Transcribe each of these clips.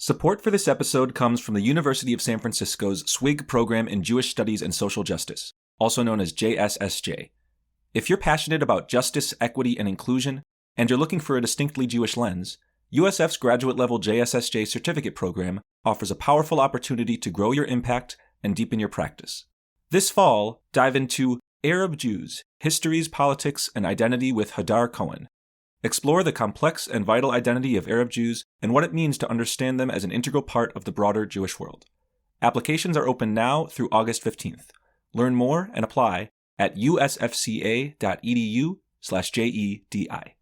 Support for this episode comes from the University of San Francisco's SWIG program in Jewish Studies and Social Justice, also known as JSSJ. If you're passionate about justice, equity, and inclusion, and you're looking for a distinctly Jewish lens, USF's graduate-level JSSJ certificate program offers a powerful opportunity to grow your impact and deepen your practice. This fall, dive into Arab Jews, Histories, Politics, and Identity with Hadar Cohen. Explore the complex and vital identity of Arab Jews and what it means to understand them as an integral part of the broader Jewish world. Applications are open now through August 15th. Learn more and apply at usfca.edu/JEDI.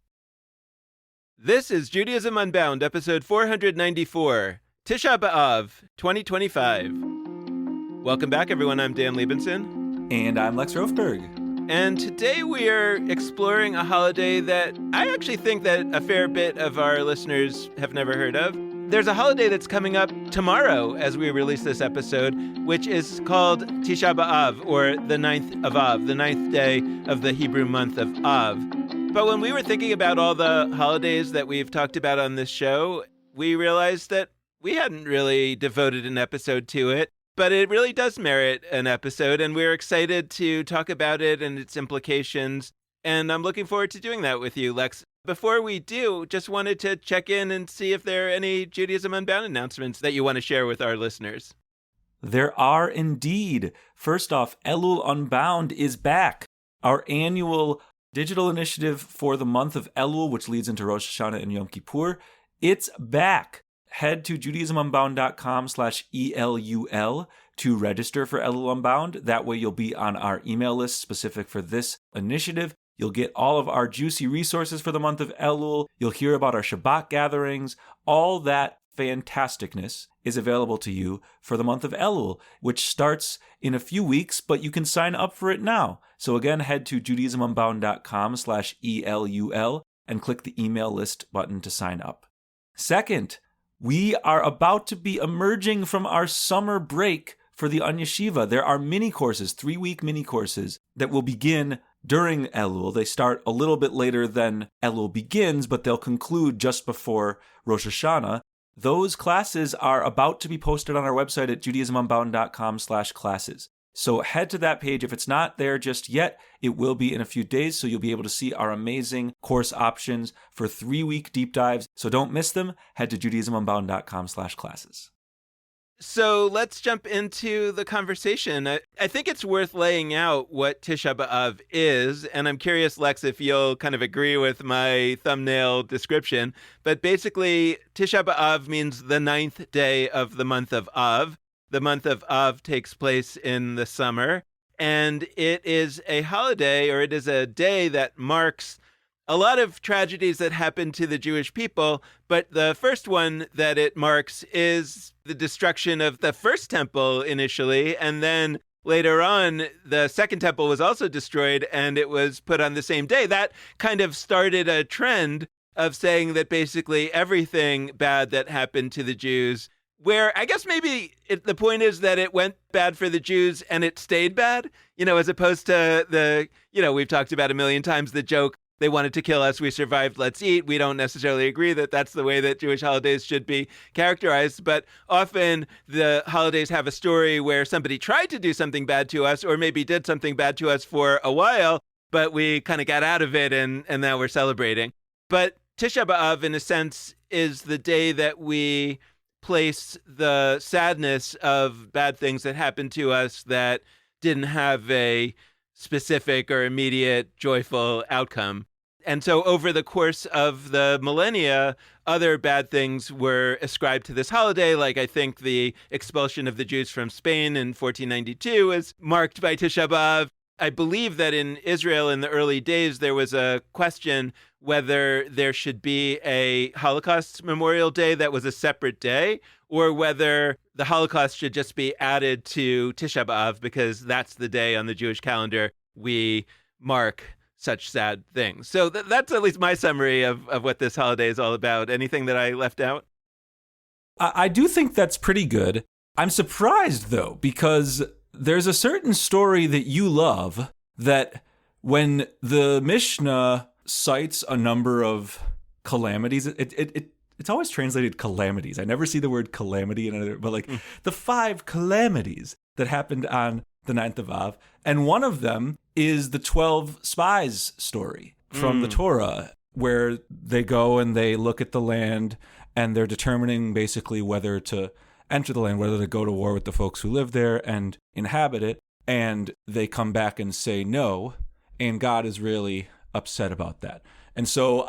This is Judaism Unbound, episode 494, Tisha B'av, 2025. Welcome back, everyone. I'm Dan Libenson. And I'm Lex Rofeberg. And today we are exploring a holiday that I actually think that a fair bit of our listeners have never heard of. There's a holiday that's coming up tomorrow as we release this episode, which is called Tisha B'av, or the 9th of Av, the 9th day of the Hebrew month of Av. But when we were thinking about all the holidays that we've talked about on this show, we realized that we hadn't really devoted an episode to it. But it really does merit an episode, and we're excited to talk about it and its implications. And I'm looking forward to doing that with you, Lex. Before we do, just wanted to check in and see if there are any Judaism Unbound announcements that you want to share with our listeners. There are indeed. First off, Elul Unbound is back. Our annual digital initiative for the month of Elul, which leads into Rosh Hashanah and Yom Kippur. It's back. Head to judaismunbound.com/ELUL to register for Elul Unbound. That way you'll be on our email list specific for this initiative. You'll get all of our juicy resources for the month of Elul. You'll hear about our Shabbat gatherings. All that fantasticness is available to you for the month of Elul, which starts in a few weeks, but you can sign up for it now. So again, head to judaismunbound.com/ELUL and click the email list button to sign up. Second, we are about to be emerging from our summer break for the Anya Shiva. There are mini courses, 3-week mini courses that will begin during Elul. They start a little bit later than Elul begins, but they'll conclude just before Rosh Hashanah. Those classes are about to be posted on our website at judaismunbound.com/classes. So head to that page. If it's not there just yet, it will be in a few days, so you'll be able to see our amazing course options for 3-week deep dives. So don't miss them. Head to judaismunbound.com/classes. So let's jump into the conversation. I think it's worth laying out what Tisha B'av is, and I'm curious, Lex, if you'll kind of agree with my thumbnail description. But basically, Tisha B'av means the 9th day of the month of Av. The month of Av takes place in the summer, and it is a holiday, or it is a day that marks a lot of tragedies that happened to the Jewish people. But the first one that it marks is the destruction of the first temple initially, and then later on, the second temple was also destroyed, and it was put on the same day. That kind of started a trend of saying that basically everything bad that happened to the Jews, where I guess maybe the point is that it went bad for the Jews and it stayed bad, as opposed to we've talked about a million times the joke, they wanted to kill us, we survived, let's eat. We don't necessarily agree that that's the way that Jewish holidays should be characterized, but often the holidays have a story where somebody tried to do something bad to us, or maybe did something bad to us for a while, but we kind of got out of it and now we're celebrating. But Tisha B'av, in a sense, is the day that we place the sadness of bad things that happened to us that didn't have a specific or immediate joyful outcome. And so over the course of the millennia, other bad things were ascribed to this holiday, like I think the expulsion of the Jews from Spain in 1492 is marked by Tisha B'av. I believe that in Israel in the early days, there was a question whether there should be a Holocaust Memorial Day that was a separate day, or whether the Holocaust should just be added to Tisha B'av, because that's the day on the Jewish calendar we mark such sad things. So that's at least my summary of what this holiday is all about. Anything that I left out? I do think that's pretty good. I'm surprised, though, because there's a certain story that you love that when the Mishnah cites a number of calamities, it it's always translated calamities. I never see the word calamity in it, but like the 5 calamities that happened on the 9th of Av. And one of them is the 12 spies story from the Torah, where they go and they look at the land and they're determining basically whether to enter the land, whether to go to war with the folks who live there and inhabit it. And they come back and say no. And God is really upset about that. And so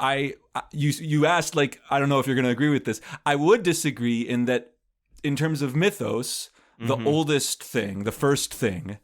you asked, like, I don't know if you're going to agree with this. I would disagree in that in terms of mythos, the oldest thing, the first thing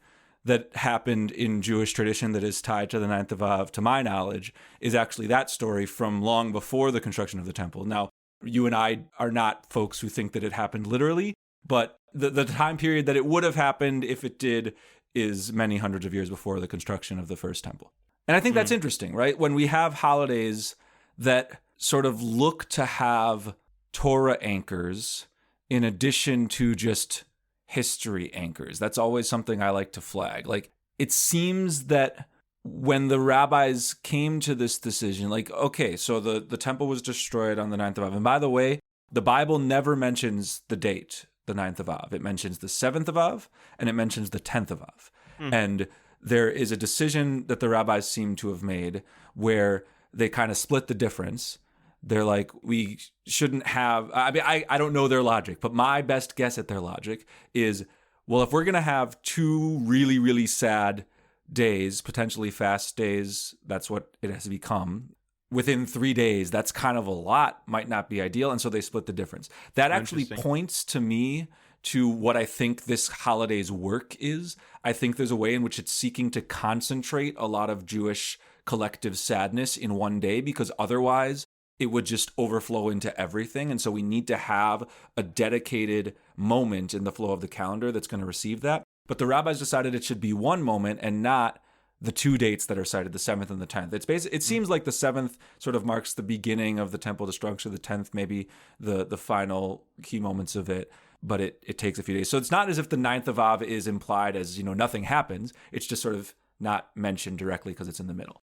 that happened in Jewish tradition that is tied to the 9th of Av, to my knowledge, is actually that story from long before the construction of the temple. Now, you and I are not folks who think that it happened literally, but the time period that it would have happened if it did is many hundreds of years before the construction of the first temple. And I think that's interesting, right? When we have holidays that sort of look to have Torah anchors in addition to just history anchors, that's always something I like to flag. Like, it seems that when the rabbis came to this decision, like, okay, so the temple was destroyed on the 9th of Av. And by the way, the Bible never mentions the date, the 9th of Av. It mentions the 7th of Av, and it mentions the 10th of Av. And there is a decision that the rabbis seem to have made where they kind of split the difference. They're like, we shouldn't have, I mean, I don't know their logic, but my best guess at their logic is, well, if we're going to have 2 really, really sad days, potentially fast days, that's what it has become, within 3 days, that's kind of a lot, might not be ideal. And so they split the difference. That actually points to me to what I think this holiday's work is. I think there's a way in which it's seeking to concentrate a lot of Jewish collective sadness in one day, because otherwise it would just overflow into everything. And so we need to have a dedicated moment in the flow of the calendar that's going to receive that. But the rabbis decided it should be one moment and not the 2 dates that are cited, the 7th and the 10th. It seems like the 7th sort of marks the beginning of the temple destruction, the 10th maybe the final key moments of it, but it takes a few days. So it's not as if the 9th of Av is implied as, nothing happens. It's just sort of not mentioned directly because it's in the middle.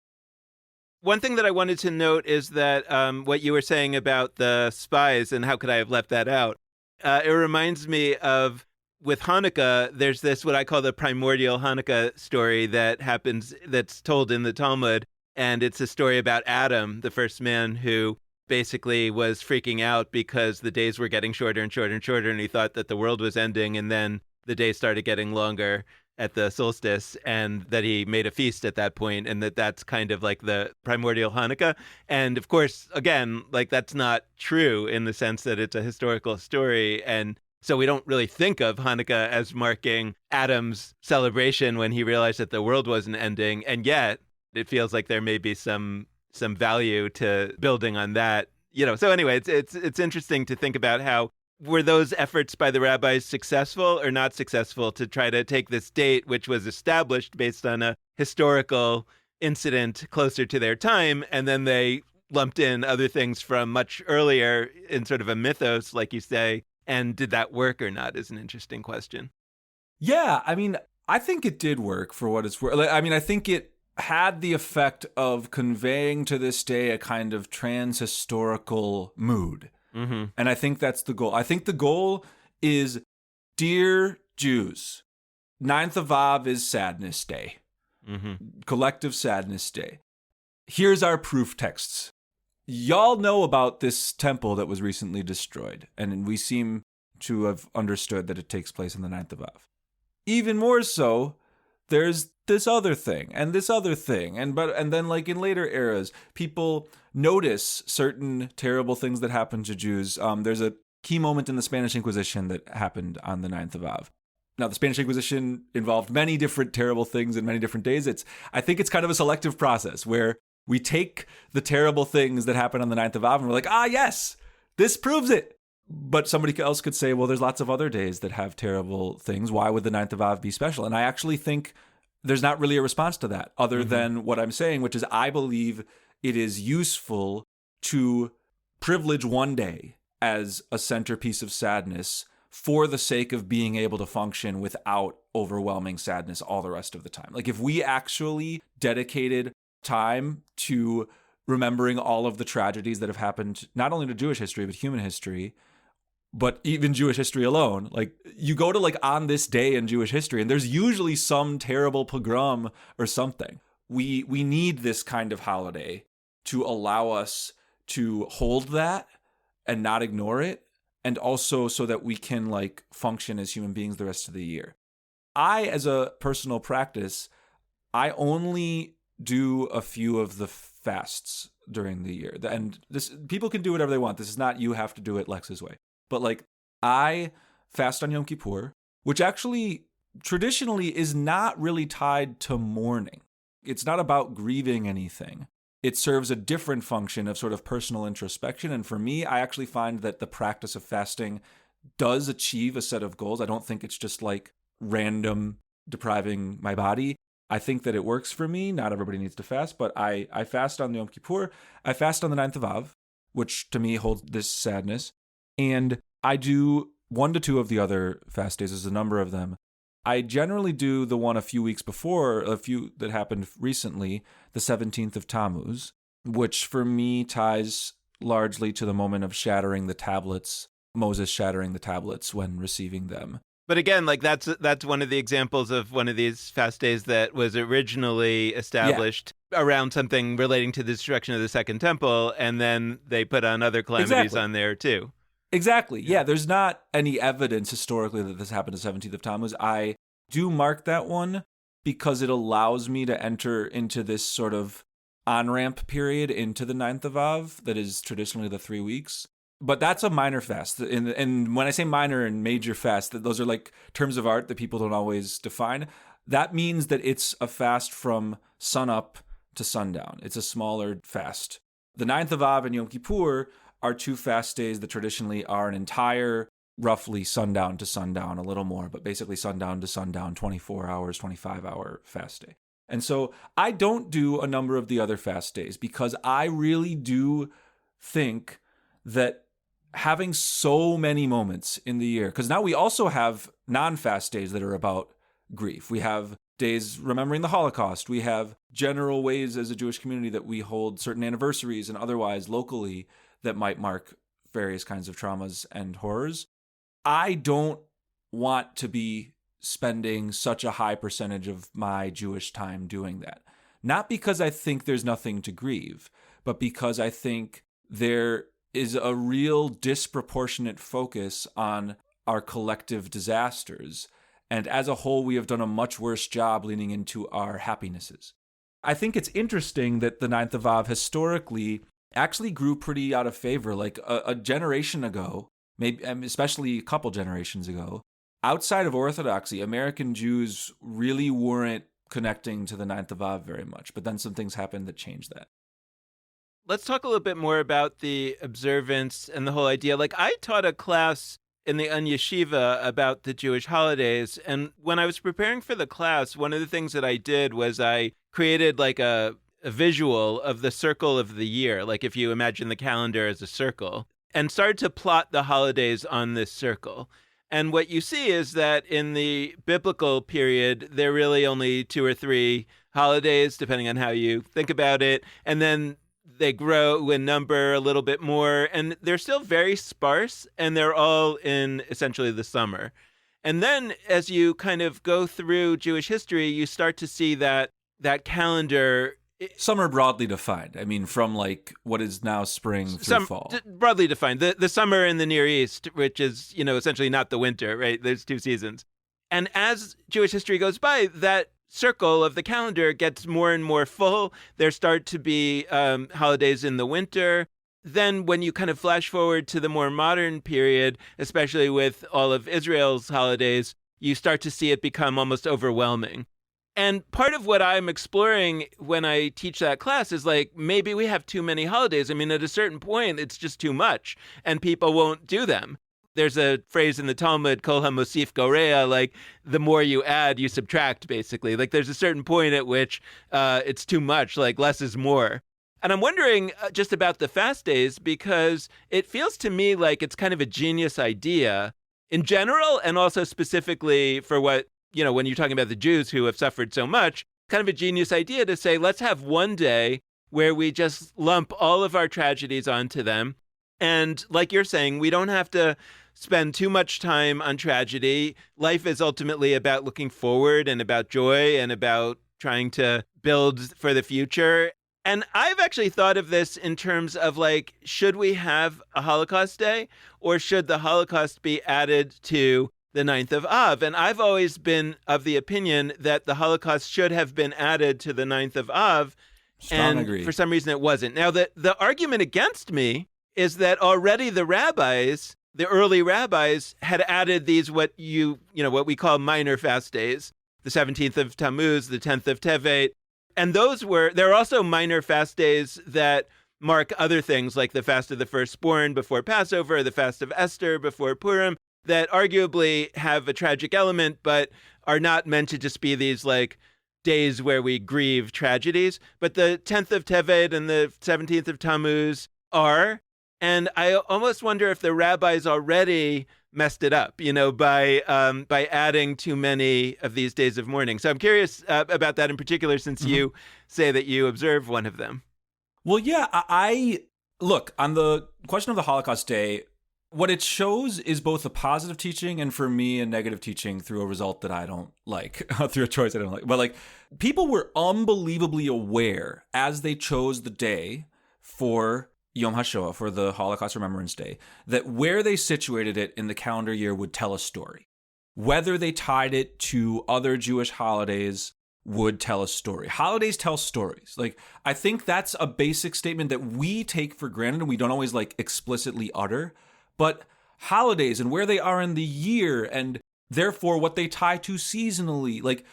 One thing that I wanted to note is that what you were saying about the spies, and how could I have left that out? It reminds me of, with Hanukkah, there's this, what I call the primordial Hanukkah story that happens, that's told in the Talmud. And it's a story about Adam, the first man who basically was freaking out because the days were getting shorter and shorter and shorter. And he thought that the world was ending. And then the days started getting longer at the solstice, and that he made a feast at that point, and that's kind of like the primordial Hanukkah. And of course, again, like, that's not true in the sense that it's a historical story. And so we don't really think of Hanukkah as marking Adam's celebration when he realized that the world wasn't ending. And yet it feels like there may be some value to building on that. So anyway, it's interesting to think about how, were those efforts by the rabbis successful or not successful to try to take this date, which was established based on a historical incident closer to their time, and then they lumped in other things from much earlier in sort of a mythos, like you say, and did that work or not is an interesting question. Yeah, I mean, I think it did work for what it's worth. I mean, I think it had the effect of conveying to this day a kind of trans-historical mood. Mm-hmm. And I think that's the goal. I think the goal is, dear Jews, 9th of Av is Sadness Day, collective Sadness Day. Here's our proof texts. Y'all know about this temple that was recently destroyed, and we seem to have understood that it takes place on the 9th of Av. Even more so, there's this other thing and this other thing, and then, like, in later eras, people notice certain terrible things that happen to Jews. There's a key moment in the Spanish Inquisition that happened on the 9th of Av. Now, the Spanish Inquisition involved many different terrible things in many different days. I think it's kind of a selective process where we take the terrible things that happen on the 9th of Av and we're like, yes, this proves it. But somebody else could say, well, there's lots of other days that have terrible things. Why would the 9th of Av be special? And I actually think there's not really a response to that other than what I'm saying, which is, I believe it is useful to privilege one day as a centerpiece of sadness for the sake of being able to function without overwhelming sadness all the rest of the time. Like, if we actually dedicated time to remembering all of the tragedies that have happened, not only to Jewish history, but human history, but even Jewish history alone. Like, you go to like on this day in Jewish history, and there's usually some terrible pogrom or something. We need this kind of holiday to allow us to hold that and not ignore it, and also so that we can like function as human beings the rest of the year. I, as a personal practice, I only do a few of the fasts during the year. And this, people can do whatever they want. This is not you have to do it Lex's way. But like, I fast on Yom Kippur, which actually traditionally is not really tied to mourning. It's not about grieving anything. It serves a different function of sort of personal introspection. And for me, I actually find that the practice of fasting does achieve a set of goals. I don't think it's just like random depriving my body. I think that it works for me. Not everybody needs to fast, but I fast on Yom Kippur. I fast on the 9th of Av, which to me holds this sadness. And I do 1 to 2 of the other fast days. There's a number of them. I generally do the one a few weeks before, a few that happened recently, the 17th of Tammuz, which for me ties largely to the moment of shattering the tablets, Moses shattering the tablets when receiving them. But again, like that's one of the examples of one of these fast days that was originally established around something relating to the destruction of the Second Temple, and then they put on other calamities on there too. Exactly. Yeah, there's not any evidence historically that this happened to 17th of Tammuz. I do mark that one because it allows me to enter into this sort of on-ramp period into the 9th of Av that is traditionally the 3 weeks. But that's a minor fast. And when I say minor and major fast, those are like terms of art that people don't always define. That means that it's a fast from sunup to sundown. It's a smaller fast. The 9th of Av and Yom Kippur are 2 fast days that traditionally are an entire, roughly sundown to sundown, a little more, but basically sundown to sundown, 24 hours, 25-hour fast day. And so I don't do a number of the other fast days because I really do think that having so many moments in the year, because now we also have non-fast days that are about grief. We have days remembering the Holocaust. We have general ways as a Jewish community that we hold certain anniversaries and otherwise locally that might mark various kinds of traumas and horrors. I don't want to be spending such a high percentage of my Jewish time doing that. Not because I think there's nothing to grieve, but because I think there is a real disproportionate focus on our collective disasters. And as a whole, we have done a much worse job leaning into our happinesses. I think it's interesting that the 9th of Av historically actually grew pretty out of favor. Like a generation ago, maybe especially a couple generations ago, outside of Orthodoxy, American Jews really weren't connecting to the 9th of Av very much. But then some things happened that changed that. Let's talk a little bit more about the observance and the whole idea. Like, I taught a class in the Yeshiva about the Jewish holidays. And when I was preparing for the class, one of the things that I did was I created like a visual of the circle of the year, like if you imagine the calendar as a circle, and started to plot the holidays on this circle. And what you see is that in the biblical period, there are really only 2 or 3 holidays, depending on how you think about it. And then they grow in number a little bit more, and they're still very sparse, and they're all in essentially the summer. And then as you kind of go through Jewish history, you start to see that calendar. Summer broadly defined. I mean, from like what is now spring through fall. Broadly defined. The summer in the Near East, which is, essentially not the winter, right? There's 2 seasons. And as Jewish history goes by, that circle of the calendar gets more and more full. There start to be holidays in the winter. Then when you kind of flash forward to the more modern period, especially with all of Israel's holidays, you start to see it become almost overwhelming. And part of what I'm exploring when I teach that class is like, maybe we have too many holidays. I mean, at a certain point, it's just too much and people won't do them. There's a phrase in the Talmud, kol hamosif gorea, like the more you add, you subtract, basically. Like there's a certain point at which it's too much, like less is more. And I'm wondering just about the fast days, because it feels to me like it's kind of a genius idea in general, and also specifically for what, when you're talking about the Jews who have suffered so much, kind of a genius idea to say, let's have one day where we just lump all of our tragedies onto them. And like you're saying, we don't have to spend too much time on tragedy. Life is ultimately about looking forward and about joy and about trying to build for the future. And I've actually thought of this in terms of like, should we have a Holocaust Day, or should the Holocaust be added to the 9th of Av? And I've always been of the opinion that the Holocaust should have been added to the 9th of Av. Strong agree. For some reason it wasn't. Now, the argument against me is that already the rabbis, the early rabbis, had added these what we call minor fast days, the 17th of Tammuz, the 10th of Tevet. And there are also minor fast days that mark other things, like the fast of the firstborn before Passover, the fast of Esther before Purim, that arguably have a tragic element, but are not meant to just be these like days where we grieve tragedies. But the 10th of Tevet and the 17th of Tammuz are. And I almost wonder if the rabbis already messed it up, by adding too many of these days of mourning. So I'm curious about that in particular, since you say that you observe one of them. Well, yeah, I look, on the question of the Holocaust Day, what it shows is both a positive teaching and, for me, a negative teaching through a result that I don't like, through a choice I don't like. But like, people were unbelievably aware as they chose the day for Yom HaShoah, for the Holocaust Remembrance Day, that where they situated it in the calendar year would tell a story. Whether they tied it to other Jewish holidays would tell a story. Holidays tell stories. Like, I think that's a basic statement that we take for granted and we don't always like explicitly utter. But holidays and where they are in the year, and therefore what they tie to seasonally, like,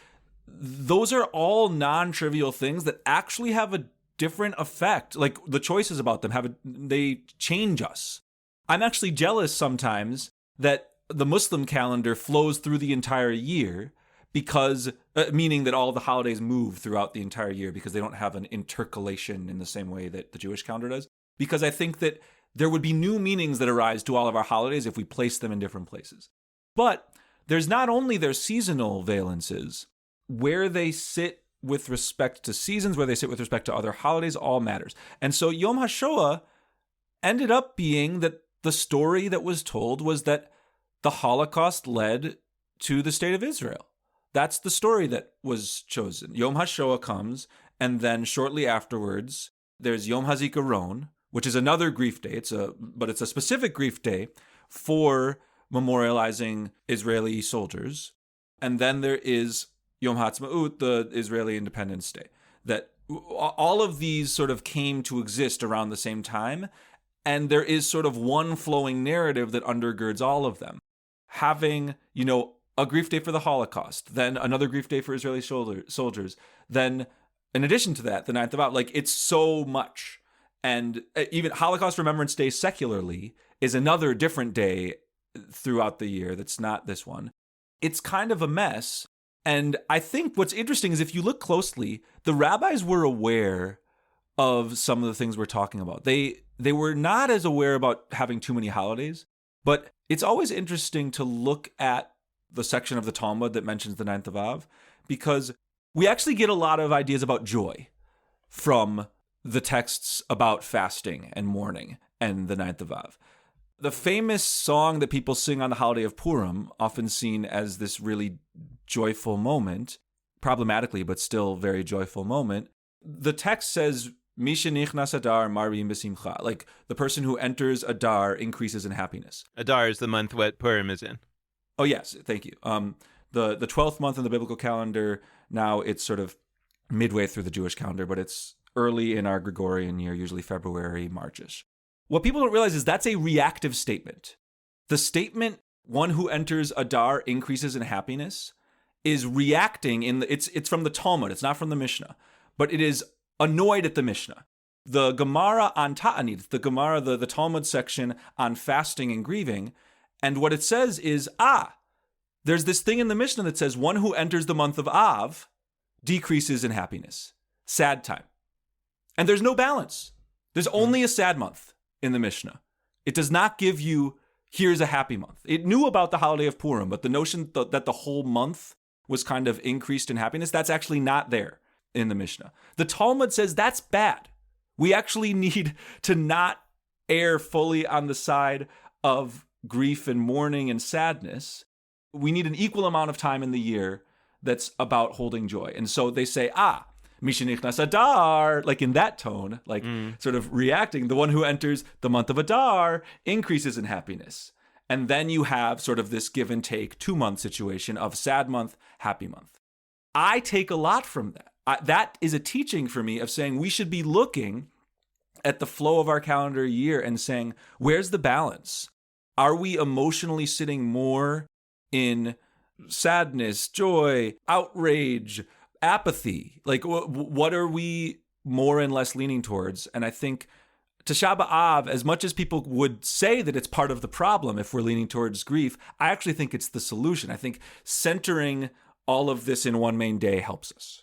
those are all non-trivial things that actually have a different effect. Like, the choices about them they change us. I'm actually jealous sometimes that the Muslim calendar flows through the entire year, because meaning that all the holidays move throughout the entire year because they don't have an intercalation in the same way that the Jewish calendar does. Because I think that there would be new meanings that arise to all of our holidays if we place them in different places. But there's not only their seasonal valences, where they sit with respect to seasons, where they sit with respect to other holidays, all matters. And so Yom HaShoah ended up being that the story that was told was that the Holocaust led to the state of Israel. That's the story that was chosen. Yom HaShoah comes, and then shortly afterwards, there's Yom HaZikaron, which is another grief day. But it's a specific grief day for memorializing Israeli soldiers. And then there is Yom HaAtzmaut, the Israeli Independence Day. That all of these sort of came to exist around the same time, and there is sort of one flowing narrative that undergirds all of them. Having, a grief day for the Holocaust, then another grief day for Israeli soldiers, then in addition to that, the 9th of Av, like, it's so much. And even Holocaust Remembrance Day secularly is another different day throughout the year that's not this one. It's kind of a mess. And I think what's interesting is if you look closely, the rabbis were aware of some of the things we're talking about. They were not as aware about having too many holidays, but it's always interesting to look at the section of the Talmud that mentions the 9th of Av, because we actually get a lot of ideas about joy from the texts about fasting and mourning and the 9th of Av. The famous song that people sing on the holiday of Purim, often seen as this really joyful moment, problematically, but still very joyful moment, the text says, Misha nichnas Adar marim b'simcha. Like, the person who enters Adar increases in happiness. Adar is the month what Purim is in. Oh, yes. Thank you. The 12th month in the biblical calendar, now it's sort of midway through the Jewish calendar, but it's early in our Gregorian year, usually February, March-ish. What people don't realize is that's a reactive statement. The statement, one who enters Adar increases in happiness, is reacting it's from the Talmud. It's not from the Mishnah, but it is annoyed at the Mishnah. The Gemara on Ta'anit, the Gemara, the Talmud section on fasting and grieving, and what it says is, there's this thing in the Mishnah that says one who enters the month of Av decreases in happiness. Sad time. And there's no balance. There's only a sad month in the Mishnah. It does not give you, here's a happy month. It knew about the holiday of Purim, but the notion that the whole month was kind of increased in happiness, that's actually not there in the Mishnah. The Talmud says that's bad. We actually need to not err fully on the side of grief and mourning and sadness. We need an equal amount of time in the year that's about holding joy. And so they say, Mishenichnas Adar, like in that tone, like sort of reacting, the one who enters the month of Adar increases in happiness. And then you have sort of this give and take 2-month situation of sad month, happy month. I take a lot from that. That is a teaching for me of saying we should be looking at the flow of our calendar year and saying, where's the balance? Are we emotionally sitting more in sadness, joy, outrage, apathy? Like, what are we more and less leaning towards? And I think Tisha B'av, as much as people would say that it's part of the problem if we're leaning towards grief, I actually think it's the solution. I think centering all of this in one main day helps us.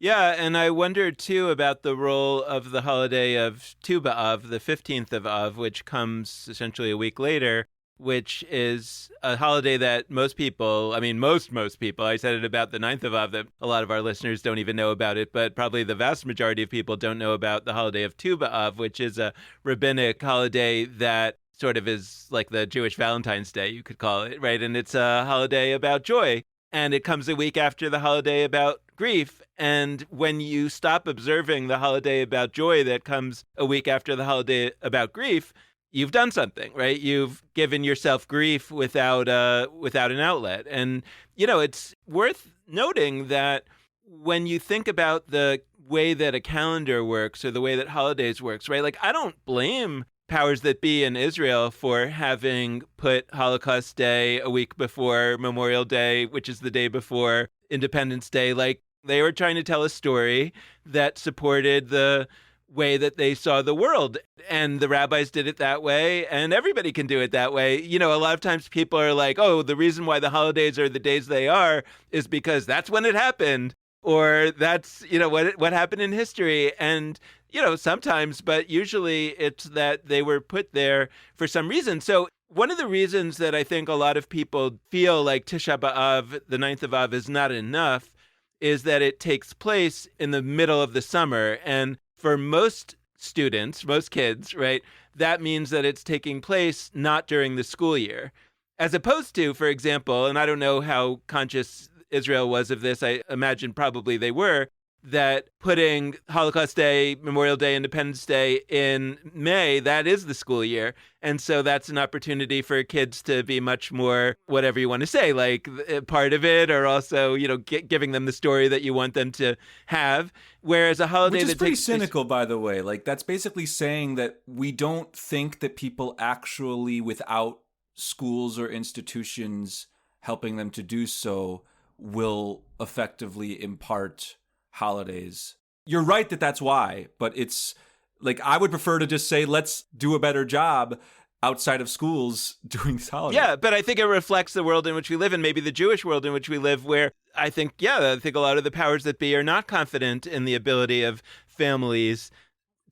Yeah, and I wondered too about the role of the holiday of Tu B'Av, the 15th of Av, which comes essentially a week later, which is a holiday that most people, I mean, most people, I said it about the 9th of Av, that a lot of our listeners don't even know about it, but probably the vast majority of people don't know about the holiday of Tu B'Av, which is a rabbinic holiday that sort of is like the Jewish Valentine's Day, you could call it, right? And it's a holiday about joy. And it comes a week after the holiday about grief. And when you stop observing the holiday about joy that comes a week after the holiday about grief, you've done something, right? You've given yourself grief without an outlet. And, you know, it's worth noting that when you think about the way that a calendar works or the way that holidays works, right? Like, I don't blame powers that be in Israel for having put Holocaust Day a week before Memorial Day, which is the day before Independence Day. Like, they were trying to tell a story that supported the way that they saw the world. And the rabbis did it that way, and everybody can do it that way. You know, a lot of times people are like, oh, the reason why the holidays are the days they are is because that's when it happened, or that's, you know, what happened in history. And you know, sometimes, but usually it's that they were put there for some reason. So one of the reasons that I think a lot of people feel like Tisha B'av, the 9th of Av, is not enough is that it takes place in the middle of the summer. And for most students, most kids, right, that means that it's taking place not during the school year. As opposed to, for example, and I don't know how conscious Israel was of this, I imagine probably they were, that putting Holocaust Day, Memorial Day, Independence Day in May, that is the school year. And so that's an opportunity for kids to be much more, whatever you want to say, like part of it, or also, you know, giving them the story that you want them to have. Whereas a holiday Which is that pretty takes cynical, by the way. Like, that's basically saying that we don't think that people actually, without schools or institutions helping them to do so, will effectively impart holidays. You're right that that's why, but it's like, I would prefer to just say, let's do a better job outside of schools doing these holidays. Yeah, but I think it reflects the world in which we live, and maybe the Jewish world in which we live, where I think a lot of the powers that be are not confident in the ability of families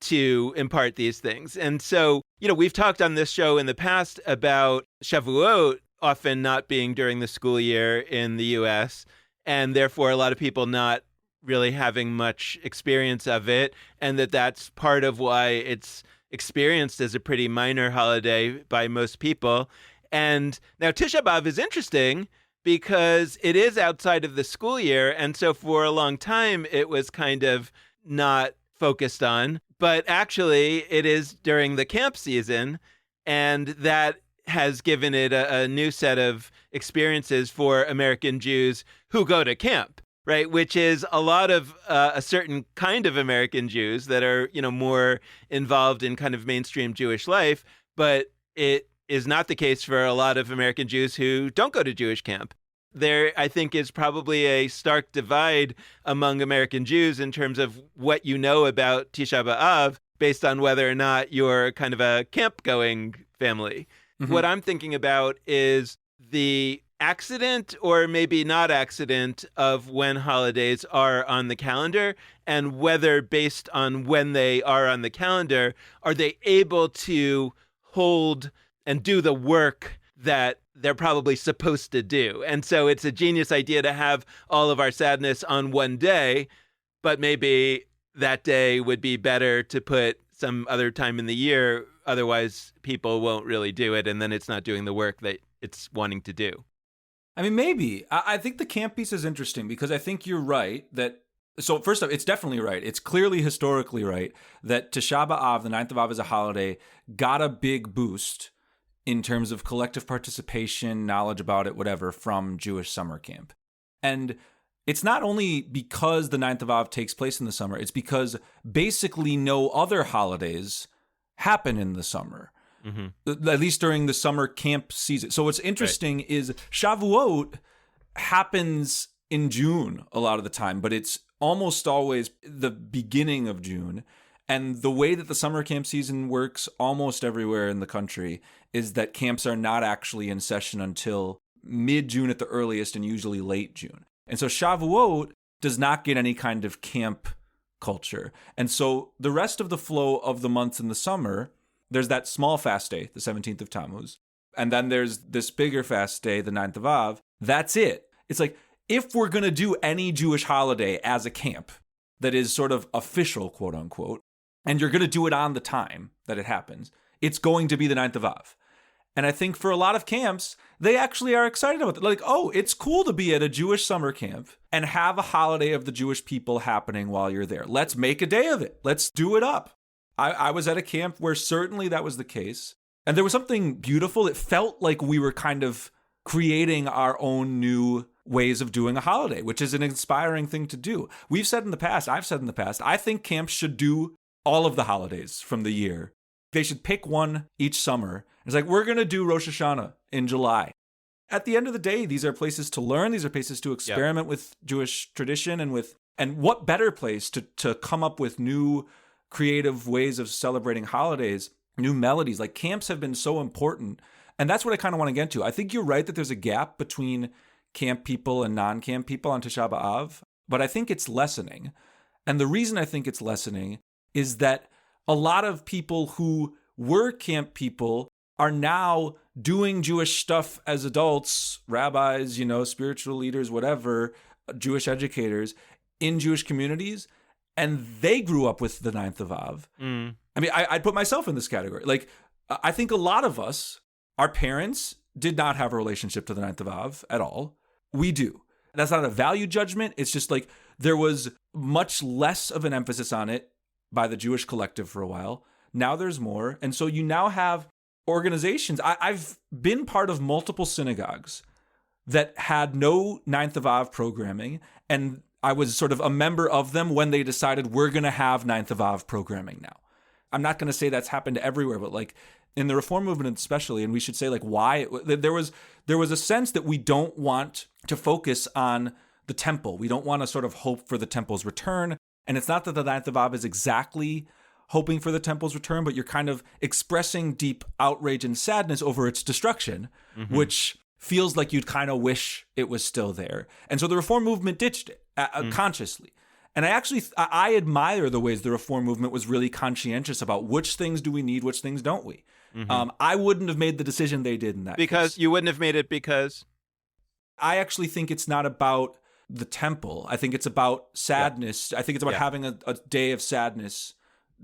to impart these things. And so, you know, we've talked on this show in the past about Shavuot often not being during the school year in the U.S., and therefore a lot of people not really having much experience of it, and that's part of why it's experienced as a pretty minor holiday by most people. And now Tisha B'Av is interesting because it is outside of the school year, and so for a long time it was kind of not focused on, but actually it is during the camp season, and that has given it a new set of experiences for American Jews who go to camp. Right, which is a lot of a certain kind of American Jews that are, you know, more involved in kind of mainstream Jewish life, but it is not the case for a lot of American Jews who don't go to Jewish camp. There, I think, is probably a stark divide among American Jews in terms of what you know about Tisha B'Av based on whether or not you're kind of a camp-going family. Mm-hmm. What I'm thinking about is the accident or maybe not accident of when holidays are on the calendar, and whether based on when they are on the calendar, are they able to hold and do the work that they're probably supposed to do. And so it's a genius idea to have all of our sadness on one day, but maybe that day would be better to put some other time in the year. Otherwise, people won't really do it, and then it's not doing the work that it's wanting to do. I mean, maybe. I think the camp piece is interesting because I think you're right that. So first off, it's definitely right. It's clearly historically right that Tisha B'av, the 9th of Av, as a holiday, got a big boost in terms of collective participation, knowledge about it, whatever, from Jewish summer camp. And it's not only because the 9th of Av takes place in the summer, it's because basically no other holidays happen in the summer, at least during the summer camp season. So what's interesting is Shavuot happens in June a lot of the time, but it's almost always the beginning of June. And the way that the summer camp season works almost everywhere in the country is that camps are not actually in session until mid-June at the earliest and usually late June. And so Shavuot does not get any kind of camp culture. And so the rest of the flow of the months in the summer, there's that small fast day, the 17th of Tammuz. And then there's this bigger fast day, the 9th of Av. That's it. It's like, if we're going to do any Jewish holiday as a camp that is sort of official, quote unquote, and you're going to do it on the time that it happens, it's going to be the 9th of Av. And I think for a lot of camps, they actually are excited about it. Like, oh, it's cool to be at a Jewish summer camp and have a holiday of the Jewish people happening while you're there. Let's make a day of it. Let's do it up. I was at a camp where certainly that was the case. And there was something beautiful. It felt like we were kind of creating our own new ways of doing a holiday, which is an inspiring thing to do. I've said in the past, I think camps should do all of the holidays from the year. They should pick one each summer. It's like, we're going to do Rosh Hashanah in July. At the end of the day, these are places to learn. These are places to experiment with Jewish tradition and what better place to come up with new creative ways of celebrating holidays, new melodies. Like, camps have been so important. And that's what I kind of want to get to. I think you're right that there's a gap between camp people and non-camp people on Tisha B'av, but I think it's lessening. And the reason I think it's lessening is that a lot of people who were camp people are now doing Jewish stuff as adults, rabbis, spiritual leaders, whatever, Jewish educators in Jewish communities, and they grew up with the 9th of Av. I mean, I'd put myself in this category. Like, I think a lot of us, our parents did not have a relationship to the 9th of Av at all. We do. That's not a value judgment. It's just like there was much less of an emphasis on it by the Jewish collective for a while. Now there's more. And so you now have organizations. I've been part of multiple synagogues that had no 9th of Av programming. And I was sort of a member of them when they decided we're going to have 9th of Av programming now. I'm not going to say that's happened everywhere, but like in the Reform movement especially, and we should say like why, there was a sense that we don't want to focus on the temple. We don't want to sort of hope for the temple's return. And it's not that the 9th of Av is exactly hoping for the temple's return, but you're kind of expressing deep outrage and sadness over its destruction, which feels like you'd kind of wish it was still there. And so the Reform movement ditched it consciously. And I admire the ways the Reform movement was really conscientious about which things do we need, which things don't we. I wouldn't have made the decision they did in that Because case. You wouldn't have made it because? I actually think it's not about the temple. I think it's about sadness. I think it's about having a day of sadness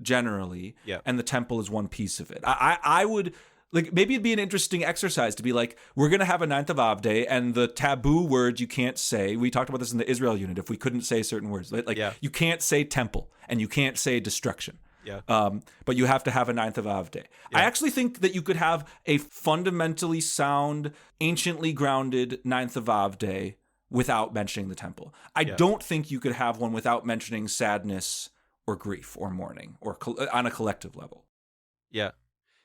generally. And the temple is one piece of it. I would... Like, maybe it'd be an interesting exercise to be like, we're going to have a 9th of Av day, and the taboo words you can't say, we talked about this in the Israel unit, if we couldn't say certain words, like you can't say temple, and you can't say destruction. But you have to have a 9th of Av day. I actually think that you could have a fundamentally sound, anciently grounded 9th of Av day without mentioning the temple. I don't think you could have one without mentioning sadness or grief or mourning or on a collective level.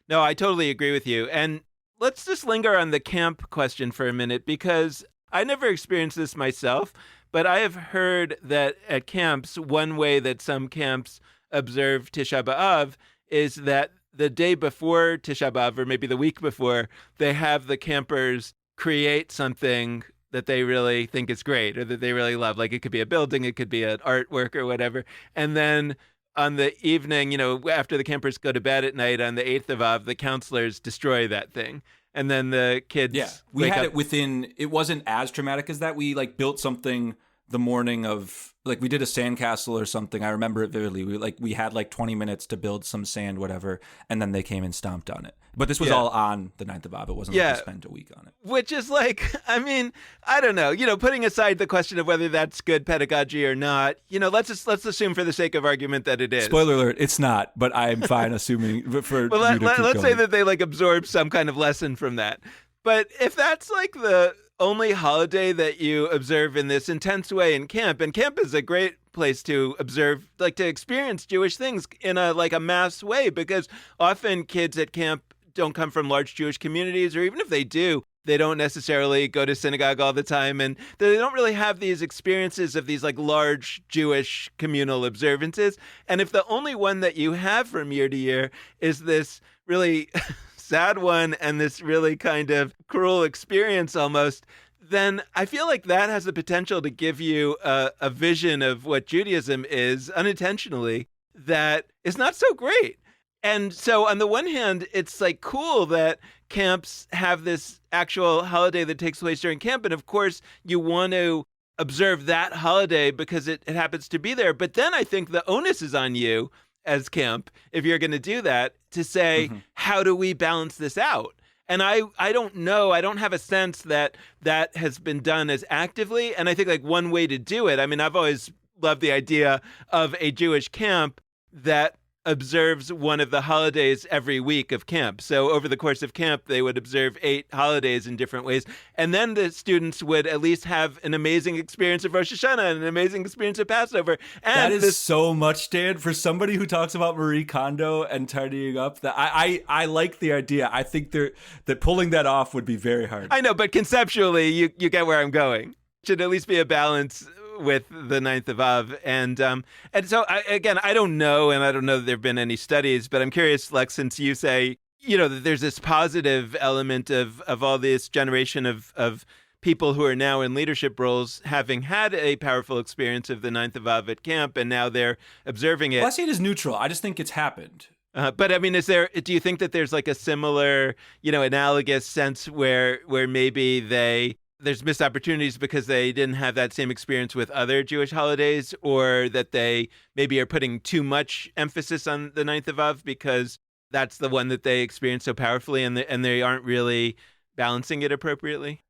No, I totally agree with you. And let's just linger on the camp question for a minute, because I never experienced this myself, but I have heard that at camps, one way that some camps observe Tisha B'av is that the day before Tisha B'av, or maybe the week before, they have the campers create something that they really think is great or that they really love. Like, it could be a building, it could be an artwork or whatever. And then on the evening, after the campers go to bed at night on the 8th of Av, the counselors destroy that thing. And then the kids we had it within, it wasn't as traumatic as that. We built something the morning of, like, we did a sandcastle or something. I remember it vividly. We had like 20 minutes to build some sand, whatever, and then they came and stomped on it. But this was all on the 9th of Av. It wasn't like we spent a week on it. Which is like, I mean, I don't know. Putting aside the question of whether that's good pedagogy or not, let's assume for the sake of argument that it is. Spoiler alert, it's not, but I'm fine assuming for well, you to keep let's say going. that they like absorb some kind of lesson from that. But if that's like the only holiday that you observe in this intense way in camp, and camp is a great place to observe, like to experience Jewish things in a mass way, because often kids at camp don't come from large Jewish communities, or even if they do, they don't necessarily go to synagogue all the time, and they don't really have these experiences of these like large Jewish communal observances. And if the only one that you have from year to year is this really sad one and this really kind of cruel experience almost, then I feel like that has the potential to give you a vision of what Judaism is unintentionally that is not so great. And so on the one hand, it's like cool that camps have this actual holiday that takes place during camp. And of course, you want to observe that holiday because it happens to be there. But then I think the onus is on you as camp, if you're going to do that, to say, how do we balance this out? And I don't know. I don't have a sense that that has been done as actively. And I think like one way to do it, I mean, I've always loved the idea of a Jewish camp that observes one of the holidays every week of camp. So over the course of camp, they would observe 8 holidays in different ways. And then the students would at least have an amazing experience of Rosh Hashanah and an amazing experience of Passover. And that is so much, Dan. For somebody who talks about Marie Kondo and tidying up, that I like the idea. I think that pulling that off would be very hard. I know, but conceptually, you get where I'm going. Should at least be a balance with the 9th of Av. And so, I don't know, and I don't know that there have been any studies, but I'm curious, Lex, since you say, that there's this positive element of all this generation of people who are now in leadership roles having had a powerful experience of the 9th of Av at camp, and now they're observing it. Well, I see it as neutral. I just think it's happened. But I mean, do you think that there's like a similar, analogous sense where maybe there's missed opportunities because they didn't have that same experience with other Jewish holidays, or that they maybe are putting too much emphasis on the 9th of Av because that's the one that they experience so powerfully, and they aren't really balancing it appropriately?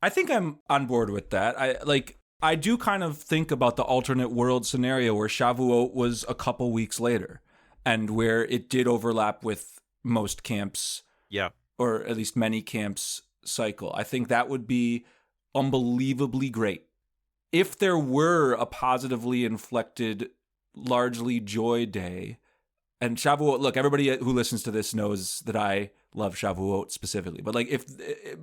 I think I'm on board with that. I do kind of think about the alternate world scenario where Shavuot was a couple weeks later, and where it did overlap with most camps, or at least many camps' cycle. I think that would be unbelievably great. If there were a positively inflected, largely joy day, and Shavuot, look, everybody who listens to this knows that I love Shavuot specifically, but like if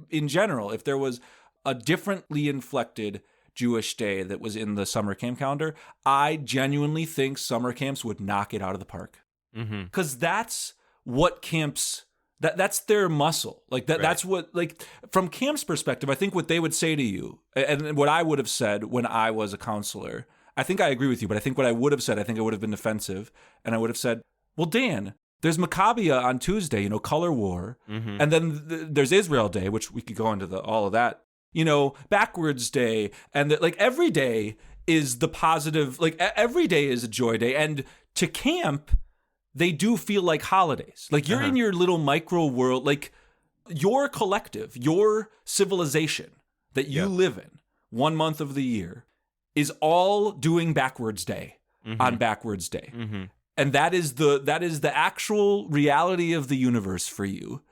in general, if there was a differently inflected Jewish day that was in the summer camp calendar, I genuinely think summer camps would knock it out of the park. Because that's what camps... That's their muscle. Like that. Right. That's what, like, from camp's perspective, I think what they would say to you, and what I would have said when I was a counselor, I think I agree with you, but I think what I would have said, I think I would have been defensive, and I would have said, well, Dan, there's Maccabea on Tuesday, color war, and then there's Israel Day, which we could go into all of that, backwards day, and every day is the positive, like every day is a joy day, and to camp, they do feel like holidays. Like you're in your little micro world, like your collective, your civilization that you live in 1 month of the year is all doing backwards day on backwards day. And that is the actual reality of the universe for you.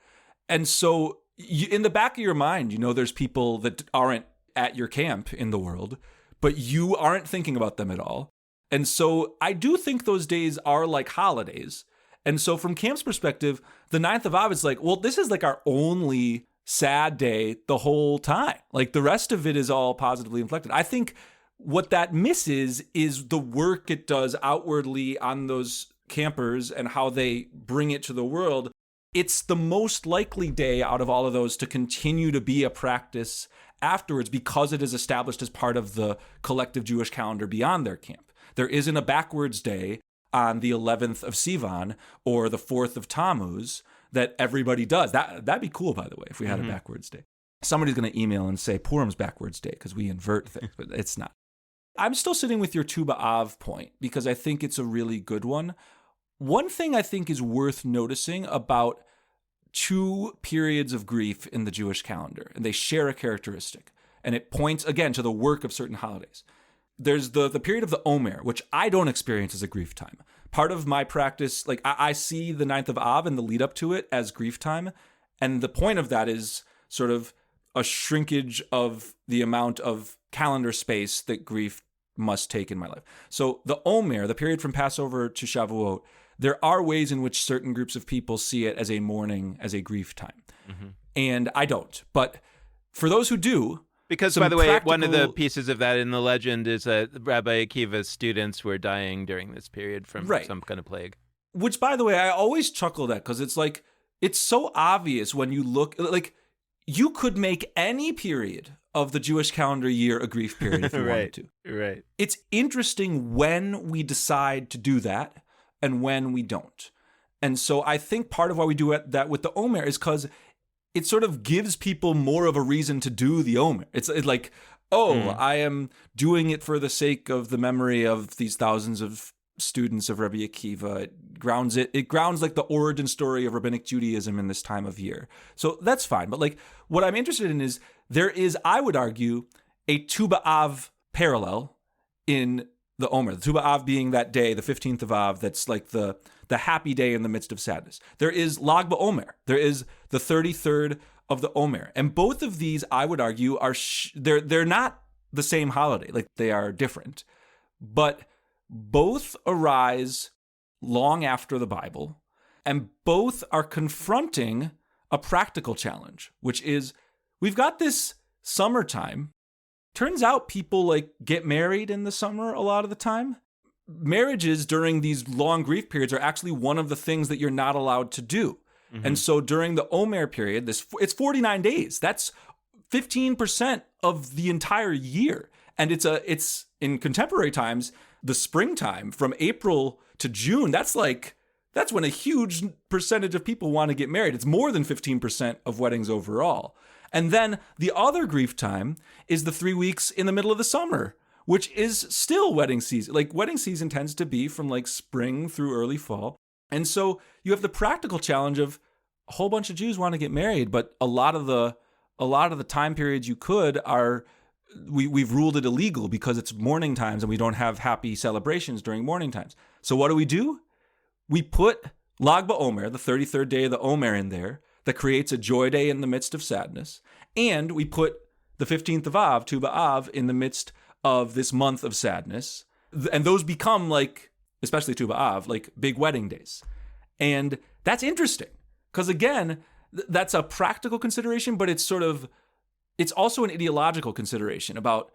And so in the back of your mind, there's people that aren't at your camp in the world, but you aren't thinking about them at all. And so I do think those days are like holidays. And so from camp's perspective, the 9th of Av is like, well, this is like our only sad day the whole time. Like the rest of it is all positively inflected. I think what that misses is the work it does outwardly on those campers and how they bring it to the world. It's the most likely day out of all of those to continue to be a practice afterwards because it is established as part of the collective Jewish calendar beyond their camp. There isn't a backwards day on the 11th of Sivan or the 4th of Tammuz that everybody does. That'd be cool, by the way, if we had a backwards day. Somebody's going to email and say Purim's backwards day because we invert things, but it's not. I'm still sitting with your Tu B'Av point because I think it's a really good one. One thing I think is worth noticing about two periods of grief in the Jewish calendar, and they share a characteristic, and it points, again, to the work of certain holidays. There's the period of the Omer, which I don't experience as a grief time. Part of my practice, like I see the 9th of Av and the lead up to it as grief time, and the point of that is sort of a shrinkage of the amount of calendar space that grief must take in my life. So the Omer, the period from Passover to Shavuot, there are ways in which certain groups of people see it as a mourning, as a grief time. Mm-hmm. And I don't. But for those who do... Because, by the way, one of the pieces of that in the legend is that Rabbi Akiva's students were dying during this period from some kind of plague. Which, by the way, I always chuckle at because it's like, it's so obvious when you look... Like, you could make any period of the Jewish calendar year a grief period if you wanted to. Right. It's interesting when we decide to do that and when we don't. And so I think part of why we do that with the Omer is because it sort of gives people more of a reason to do the Omer. It's like, I am doing it for the sake of the memory of these thousands of students of Rabbi Akiva. It grounds like the origin story of rabbinic Judaism in this time of year. So that's fine. But like what I'm interested in is there is, I would argue, a Tu B'Av parallel in the Omer. The Tu B'Av being that day, the 15th of Av, that's like the happy day in the midst of sadness. There is Lag BaOmer. There is the 33rd of the Omer. And both of these, I would argue, are they're not the same holiday. Like, they are different. But both arise long after the Bible, and both are confronting a practical challenge, which is we've got this summertime. Turns out people like get married in the summer a lot of the time. Marriages during these long grief periods are actually one of the things that you're not allowed to do. Mm-hmm. And so during the Omer period, it's 49 days. That's 15% of the entire year. And it's in contemporary times, the springtime from April to June, that's when a huge percentage of people want to get married. It's more than 15% of weddings overall. And then the other grief time is the 3 weeks in the middle of the summer, which is still wedding season. Like, wedding season tends to be from like spring through early fall. And so you have the practical challenge of a whole bunch of Jews want to get married, but a lot of the time periods you could are we've ruled it illegal because it's mourning times and we don't have happy celebrations during mourning times. So what do? We put Lag BaOmer, the 33rd day of the Omer, in there that creates a joy day in the midst of sadness. And we put the 15th of Av, Tu B'Av, in the midst of this month of sadness. And those become like, especially Tu B'Av, like big wedding days. And that's interesting because, again, that's a practical consideration, but it's also an ideological consideration about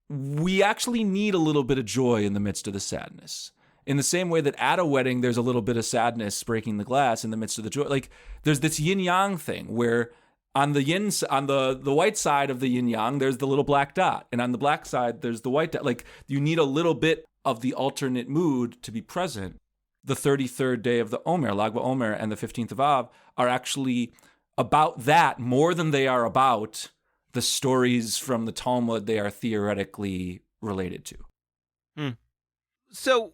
we actually need a little bit of joy in the midst of the sadness. In the same way that at a wedding, there's a little bit of sadness breaking the glass in the midst of the joy. Like, there's this yin-yang thing where on the white side of the yin-yang, there's the little black dot. And on the black side, there's the white dot. Like, you need a little bit of the alternate mood to be present. The 33rd day of the Omer, Lag BaOmer, and the 15th of Av are actually about that more than they are about the stories from the Talmud they are theoretically related to. So